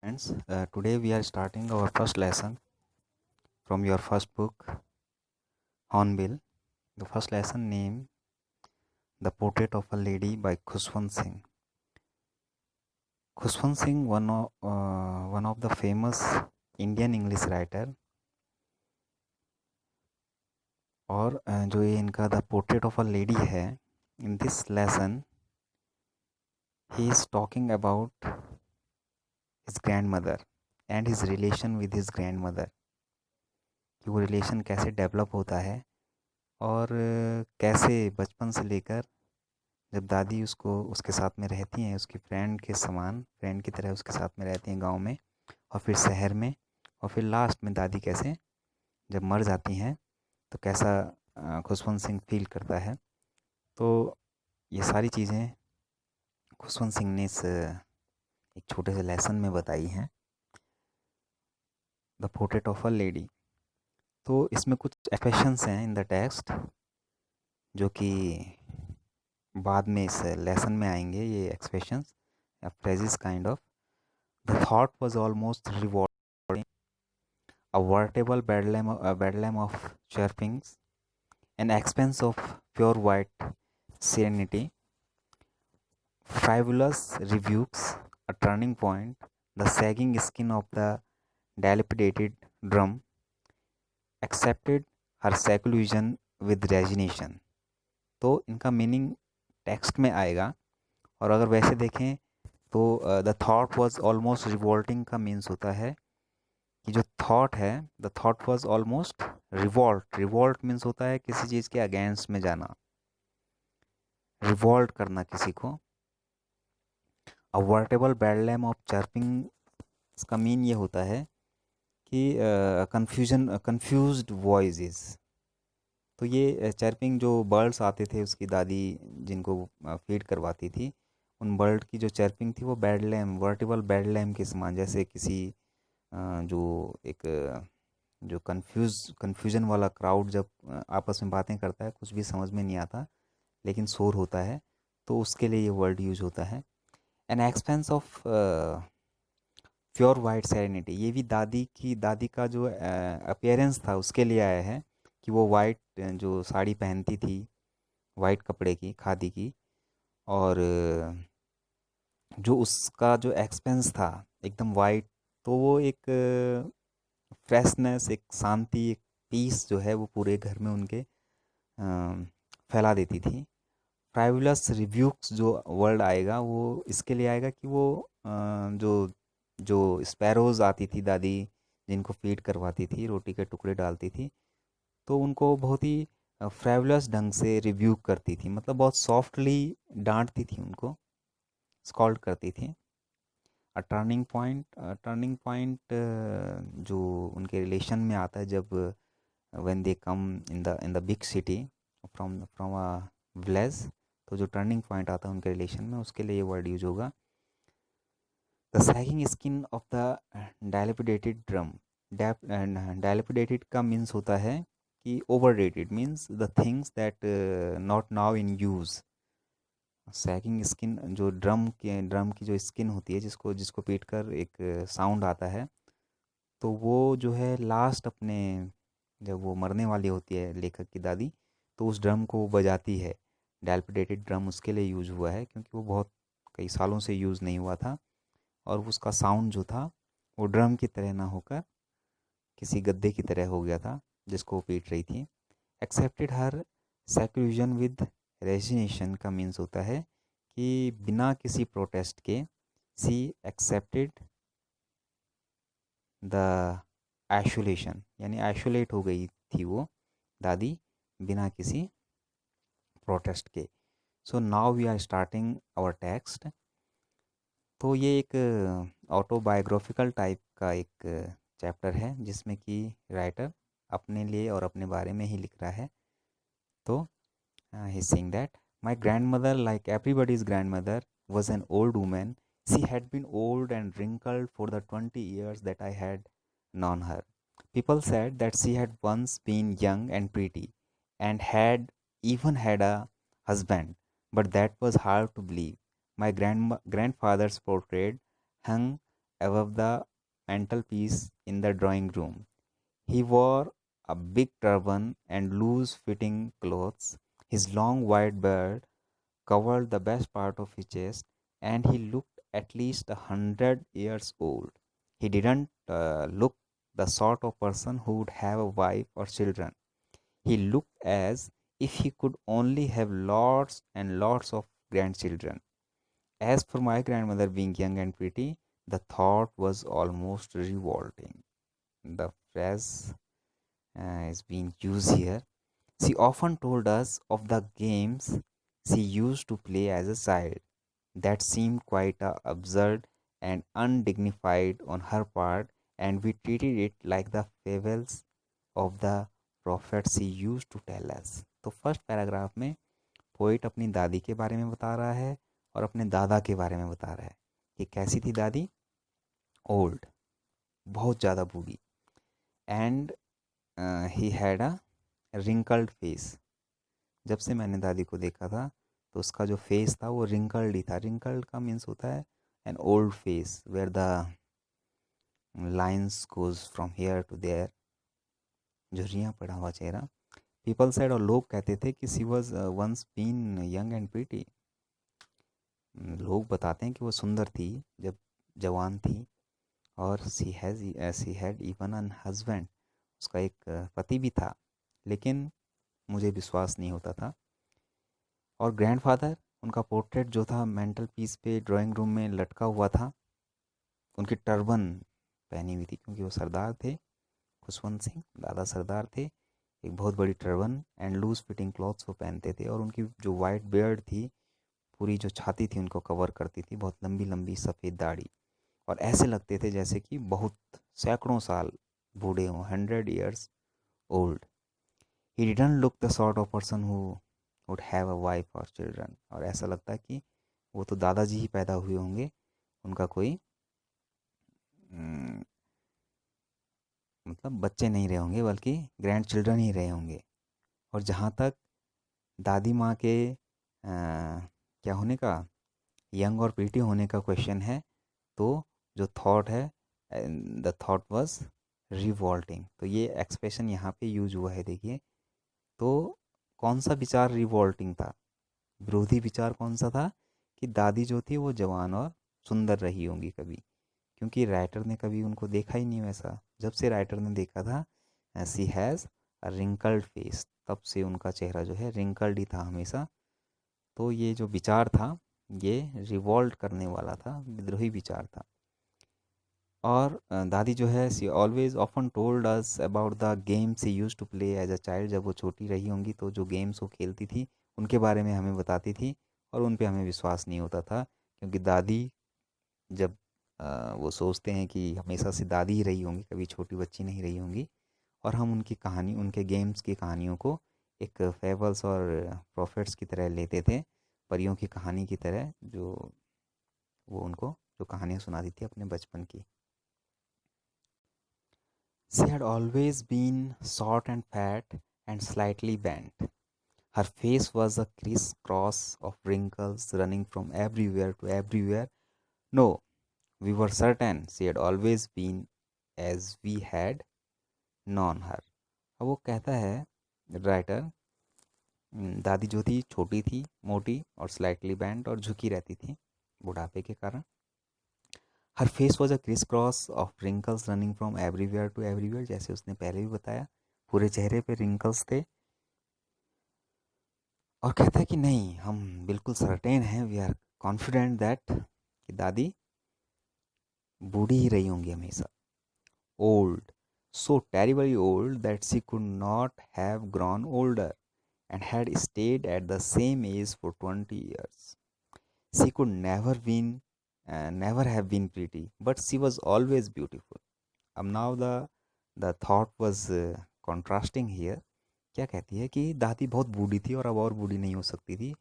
Friends, today we are starting our first lesson from your first book, Hornbill. The first lesson named The Portrait of a Lady by Khushwant Singh. Khushwant Singh, one of the famous Indian English writer, और जो ये इनका the portrait of a lady है, in this lesson he is talking about his grandmother and his relation with his grandmother, कि वो relation कैसे develop होता है और कैसे बचपन से लेकर जब दादी उसको उसके साथ में रहती हैं, उसकी फ्रेंड के समान, फ्रेंड की तरह उसके साथ में रहती हैं गांव में, और फिर शहर में, और फिर लास्ट में दादी कैसे जब मर जाती हैं तो कैसा खुशवंत सिंह फील करता है। तो ये सारी चीज़ें खुशवंत सिंह ने इस एक छोटे से लेसन में बताई हैं, the portrait of a lady. तो इसमें कुछ एक्सप्रेशंस हैं इन द टेक्स्ट जो कि बाद में इस लेसन में आएंगे। ये एक्सप्रेशंस या phrases kind of, the thought was almost rewarding, a veritable bedlam of chirpings, an expanse of pure white serenity, frivolous rebukes, a turning point, the sagging skin of the dilapidated drum, accepted her seclusion with resignation। तो इनका meaning text में आएगा, और अगर वैसे देखें तो the thought was almost revolting का मीन्स होता है कि जो थॉट है, the thought was almost revolt. Revolt means होता है किसी चीज़ के अगेंस्ट में जाना, रिवॉल्ट करना किसी को। अ वर्टेबल बैडलैम ऑफ चर्पिंग, इसका मीन ये होता है कि कंफ्यूज्ड वॉइसेस। तो ये चर्पिंग, जो बर्ड्स आते थे उसकी दादी जिनको फीड करवाती थी, उन बर्ड की जो चर्पिंग थी वो बैडलैम, वर्टेबल बैडलैम के समान, जैसे किसी जो एक जो कन्फ्यूजन वाला क्राउड जब आपस में बातें करता है, कुछ भी समझ में नहीं आता लेकिन शोर होता है, तो उसके लिए ये वर्ड यूज होता है। An expense of pure white serenity, ये भी दादी का जो अपियरेंस था उसके लिए आया है कि वो वाइट जो साड़ी पहनती थी, वाइट कपड़े की, खादी की, और जो उसका जो एक्सपेंस था एकदम वाइट, तो वो एक फ्रेशनेस, एक शांति, एक पीस जो है वो पूरे घर में उनके फैला देती थी। फ्राइवलस रिव्यूक्स जो वर्ड आएगा वो इसके लिए आएगा कि वो जो जो स्पैरोज़ आती थी दादी, जिनको फीड करवाती थी, रोटी के टुकड़े डालती थी, तो उनको बहुत ही फ्राइवलस ढंग से रिव्यू करती थी, मतलब बहुत सॉफ्टली डांटती थी उनको, स्कॉल्ड करती थी। टर्निंग पॉइंट जो उनके रिलेशन में आता है जब when they come in the big city from a village, तो जो टर्निंग पॉइंट आता है उनके रिलेशन में, उसके लिए ये वर्ड यूज होगा। The sagging skin of the dilapidated drum. Dilapidated का मीन्स होता है कि overrated, means the things that not now in use. Sagging skin, जो ड्रम की जो स्किन होती है, जिसको जिसको पीट कर एक साउंड आता है, तो वो जो है लास्ट अपने, जब वो मरने वाली होती है लेखक की दादी, तो उस ड्रम को वो बजाती है। डायलिपिडेटेड ड्रम उसके लिए यूज़ हुआ है क्योंकि वो बहुत कई सालों से यूज़ नहीं हुआ था, और उसका साउंड जो था वो ड्रम की तरह ना होकर किसी गद्दे की तरह हो गया था जिसको वो पीट रही थी। Accepted her seclusion with resignation का मीन्स होता है कि बिना किसी प्रोटेस्ट के, सी एक्सेप्टेड द आइसोलेशन, यानी आइसोलेट हो गई थी वो दादी बिना किसी प्रोटेस्ट के। So now we are starting our text. तो ये एक ऑटोबायोग्राफिकल टाइप का एक चैप्टर है जिसमें कि राइटर अपने लिए और अपने बारे में ही लिख रहा है। तो he is saying that my grandmother, like everybody's grandmother, was an old woman. She had been old and wrinkled for the 20 years that I had known her. People said that she had once been young and pretty and had even had a husband, but that was hard to believe. My grandfather's portrait hung above the mantelpiece in the drawing room. He wore a big turban and loose-fitting clothes. His long white beard covered the best part of his chest, and he looked at least 100 years old. He didn't look the sort of person who would have a wife or children. He looked as if he could only have lots and lots of grandchildren. As for my grandmother being young and pretty, the thought was almost revolting. The phrase is being used here. She often told us of the games she used to play as a child that seemed quite absurd and undignified on her part, and we treated it like the fables of the prophets she used to tell us. तो first paragraph में poet अपनी दादी के बारे में बता रहा है और अपने दादा के बारे में बता रहा है कि कैसी थी दादी, ओल्ड, बहुत ज़्यादा बूढ़ी, and he had a wrinkled face. जब से मैंने दादी को देखा था तो उसका जो फेस था वो रिंकल्ड ही था। रिंकल्ड का मीन्स होता है an old face where the lines goes from here to there, झुर्रियाँ पड़ा हुआ चेहरा। पीपल सेड, और लोग कहते थे कि she was once been young and pretty. लोग बताते हैं कि वो सुंदर थी जब जवान थी, और she had even an husband, उसका एक पति भी था, लेकिन मुझे विश्वास नहीं होता था। और ग्रैंडफादर, उनका पोर्ट्रेट जो था मेंटल पीस पे ड्राइंग रूम में लटका हुआ था, उनकी टर्बन पहनी हुई थी क्योंकि वो सरदार थे। खुशवंत सिंह दादा सरदार थे, एक बहुत बड़ी turban and loose fitting clothes वो पहनते थे, और उनकी जो वाइट बियर्ड थी, पूरी जो छाती थी उनको कवर करती थी, बहुत लंबी लंबी सफ़ेद दाढ़ी, और ऐसे लगते थे जैसे कि बहुत सैकड़ों साल बूढ़े हों, 100 years old. He didn't look the sort of person who would have a wife और चिल्ड्रन, और ऐसा लगता है कि वो तो दादाजी ही पैदा हुए होंगे, उनका कोई मतलब बच्चे नहीं रहे होंगे, बल्कि ग्रैंड चिल्ड्रन ही रहे होंगे। और जहाँ तक दादी माँ के क्या होने का, यंग और प्रीटी होने का क्वेश्चन है, तो जो थॉट है, द थॉट वाज रिवॉल्टिंग, तो ये एक्सप्रेशन यहाँ पे यूज हुआ है। देखिए, तो कौन सा विचार रिवॉल्टिंग था, विरोधी विचार कौन सा था, कि दादी जो थी वो जवान और सुंदर रही होंगी कभी, क्योंकि राइटर ने कभी उनको देखा ही नहीं वैसा। जब से राइटर ने देखा था सी हैज़ अ रिंकल्ड फेस, तब से उनका चेहरा जो है रिंकल्ड ही था हमेशा। तो ये जो विचार था ये रिवॉल्ट करने वाला था, विद्रोही विचार था। और दादी जो है, she always often told us about the games she use to play as a child. जब वो छोटी रही होंगी तो जो गेम्स वो खेलती थी उनके बारे में हमें बताती थी, और उन पे हमें विश्वास नहीं होता था, क्योंकि दादी जब वो सोचते हैं कि हमेशा से दादी ही रही होंगी, कभी छोटी बच्ची नहीं रही होंगी, और हम उनकी कहानी, उनके गेम्स की कहानियों को एक फेबल्स और प्रॉफिट्स की तरह लेते थे, परियों की कहानी की तरह, जो वो उनको जो कहानियाँ सुनाती थी अपने बचपन की। She had always been short and fat and slightly bent. Her face was a criss-cross of wrinkles running from everywhere to everywhere. No, we were certain she had always been as we had known her. अब वो कहता है writer, दादी जो थी छोटी थी, मोटी और स्लाइटली बैंड और झुकी रहती थी बुढ़ापे के कारण। Her face was a criss cross of wrinkles running from everywhere to everywhere, जैसे उसने पहले भी बताया, पूरे चेहरे पे रिंकल्स थे। और कहता है कि नहीं, हम बिल्कुल सर्टेन हैं, वी आर कॉन्फिडेंट दैट, कि दादी बूढ़ी ही रही होंगी हमेशा। Old, so terribly old that she could not have grown older and had stayed at the same age for 20 years. She could never have been pretty, but she was always beautiful. अब now the thought was contrasting here. क्या कहती है कि दादी बहुत बूढ़ी थी और अब और बूढ़ी नहीं हो सकती थी,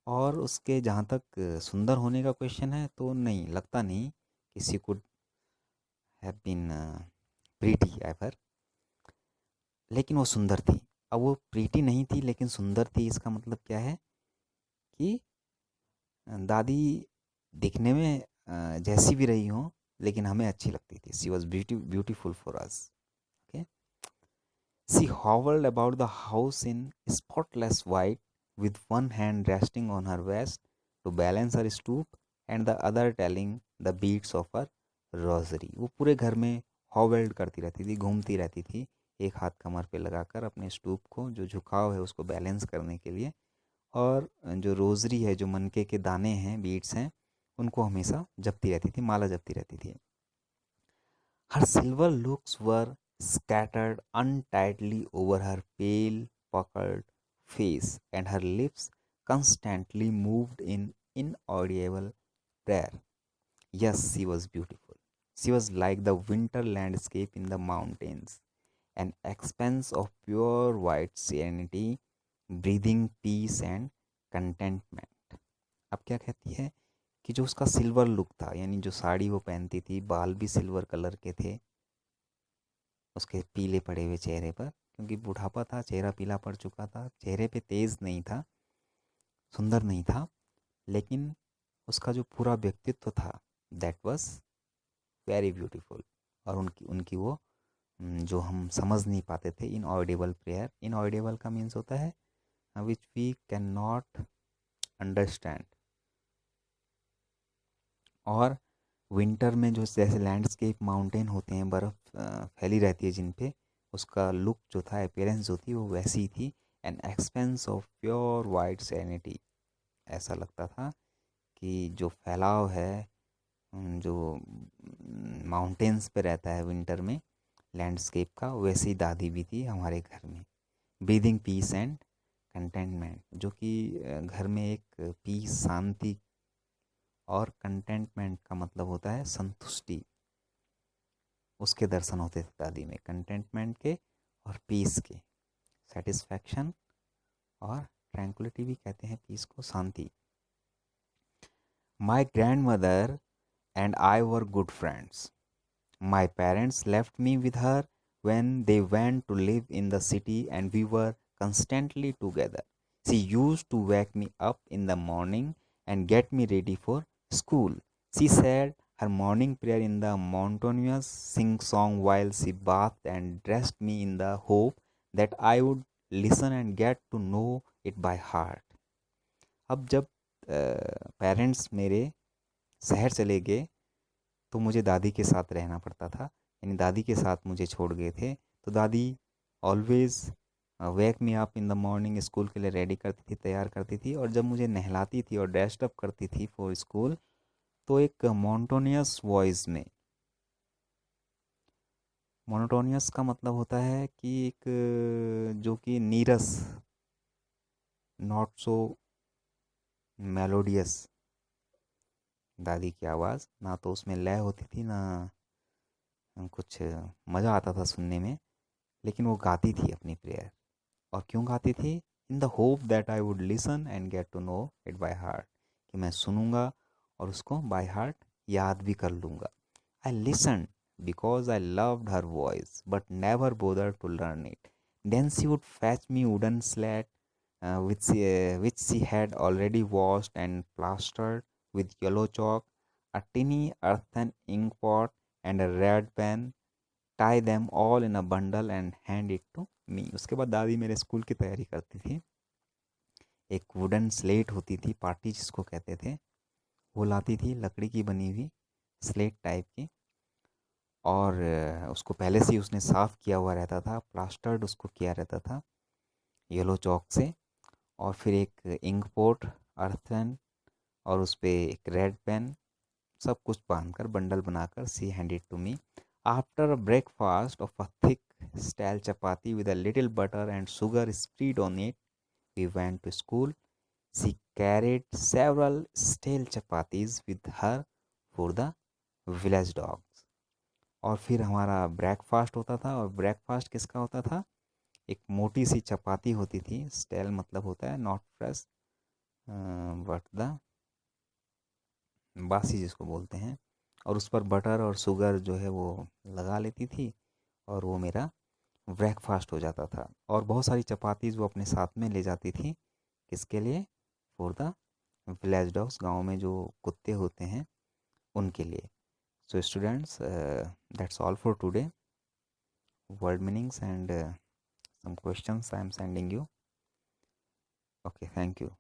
और उसके जहाँ तक सुंदर होने का क्वेश्चन है, तो नहीं लगता, नहीं कि she could have been pretty ever, लेकिन वो सुंदर थी। अब वो प्रीटी नहीं थी लेकिन सुंदर थी, इसका मतलब क्या है कि दादी दिखने में जैसी भी रही हो, लेकिन हमें अच्छी लगती थी. She was beautiful for us. Okay. She hovered about the house in spotless white, with one hand resting on her waist to balance her stoop and the other telling the beats of her rosary. वो पूरे घर में हॉवेल्ड करती रहती थी, घूमती रहती थी, एक हाथ कमर पे लगाकर अपने स्टूप को, जो झुकाव है उसको बैलेंस करने के लिए, और जो रोजरी है, जो मनके के दाने हैं, बीट्स हैं, उनको हमेशा जपती रहती थी, माला जपती रहती थी. Her silver looks were scattered untidily over her pale, puckered face, and her lips constantly moved in inaudible prayer. Yes, she was beautiful. She was like the winter landscape in the mountains, an expanse of pure white serenity, breathing peace and contentment. अब क्या कहती है कि जो उसका silver look था, यानी जो साड़ी वो पहनती थी, बाल भी सिल्वर कलर के थे उसके पीले पड़े हुए चेहरे पर, क्योंकि बुढ़ापा था, चेहरा पीला पड़ चुका था, चेहरे पे तेज नहीं था, सुंदर नहीं था, लेकिन उसका जो पूरा व्यक्तित्व था, दैट वाज वेरी ब्यूटीफुल. और उनकी उनकी वो जो हम समझ नहीं पाते थे, इनऑडिबल प्रेयर. इनऑडिबल का मीन्स होता है which we can not understand. और विंटर में जो जैसे लैंडस्केप माउंटेन होते हैं, बर्फ़ फैली रहती है जिन पे, उसका लुक जो था, अपीयरेंस जो थी, वो वैसी ही थी. An expense of pure white serenity. ऐसा लगता था कि जो फैलाव है, जो माउंटेन्स पे रहता है विंटर में, लैंडस्केप का, वैसी दादी भी थी हमारे घर में. ब्रीदिंग पीस एंड कंटेंटमेंट, जो कि घर में एक पीस, शांति, और कंटेंटमेंट का मतलब होता है संतुष्टि, उसके दर्शन होते थे दादी में. कंटेंटमेंट के और पीस के, सेटिस्फैक्शन और ट्रैंक्विलिटी भी कहते हैं पीस को, शांति. My grandmother and I were good friends. My parents left me with her when they went to live in the city and we were constantly together. She used to wake me up in the morning and get me ready for school. She said her morning prayer in the monotonous sing-song while she bathed and dressed me in the hope that I would listen and get to know it by heart. अब जब parents मेरे शहर चले गए तो मुझे दादी के साथ रहना पड़ता था, यानी दादी के साथ मुझे छोड़ गए थे. तो दादी always wake me up in the morning, school के लिए रेडी करती थी, तैयार करती थी, और जब मुझे नहलाती थी और ड्रेस्ड अप करती थी फॉर स्कूल, तो एक मोनोटोनियस वॉइस में. मोनोटोनियस का मतलब होता है कि एक जो कि नीरस, नॉट सो मेलोडियस. दादी की आवाज़ ना तो उसमें लय होती थी, ना कुछ मज़ा आता था सुनने में, लेकिन वो गाती थी अपनी प्रेयर. और क्यों गाती थी? In the hope that I would listen and get to know it by heart, कि मैं सुनूंगा और उसको बाय हार्ट याद भी कर लूँगा. I listen because I loved her voice but never bothered to learn it. Then she would fetch me wooden slate which she had already washed and plastered with yellow chalk, a tiny earthen ink pot and a red pen, tie them all in a bundle and hand it to me. उसके बाद दादी मेरे school की तैयारी करती थी. एक wooden slate होती थी, पार्टी जिसको कहते थे, वो लाती थी, लकड़ी की बनी हुई स्लेट टाइप की, और उसको पहले से ही उसने साफ़ किया हुआ रहता था, प्लास्टर्ड उसको किया रहता था येलो चॉक से, और फिर एक इंक पोट, अर्थन, और उस पर एक रेड पेन, सब कुछ बांधकर बंडल बनाकर she handed to me. After a breakfast of a thick stale chapati with a little butter and sugar spread on it, we went to school. She carried several stale chapatis with her for the village dog. और फिर हमारा breakfast होता था, और breakfast किसका होता था? एक मोटी सी चपाती होती थी. स्टेल मतलब होता है नॉट फ्रेश, बट द बासी जिसको बोलते हैं, और उस पर बटर और शुगर जो है वो लगा लेती थी, और वो मेरा ब्रेकफास्ट हो जाता था. और बहुत सारी चपातीज वो अपने साथ में ले जाती थी. किसके लिए? फॉर द विलेज डॉग्स, गाँव में जो कुत्ते होते हैं उनके लिए. So students, that's all for today. Word meanings and some questions I am sending you. Okay, thank you.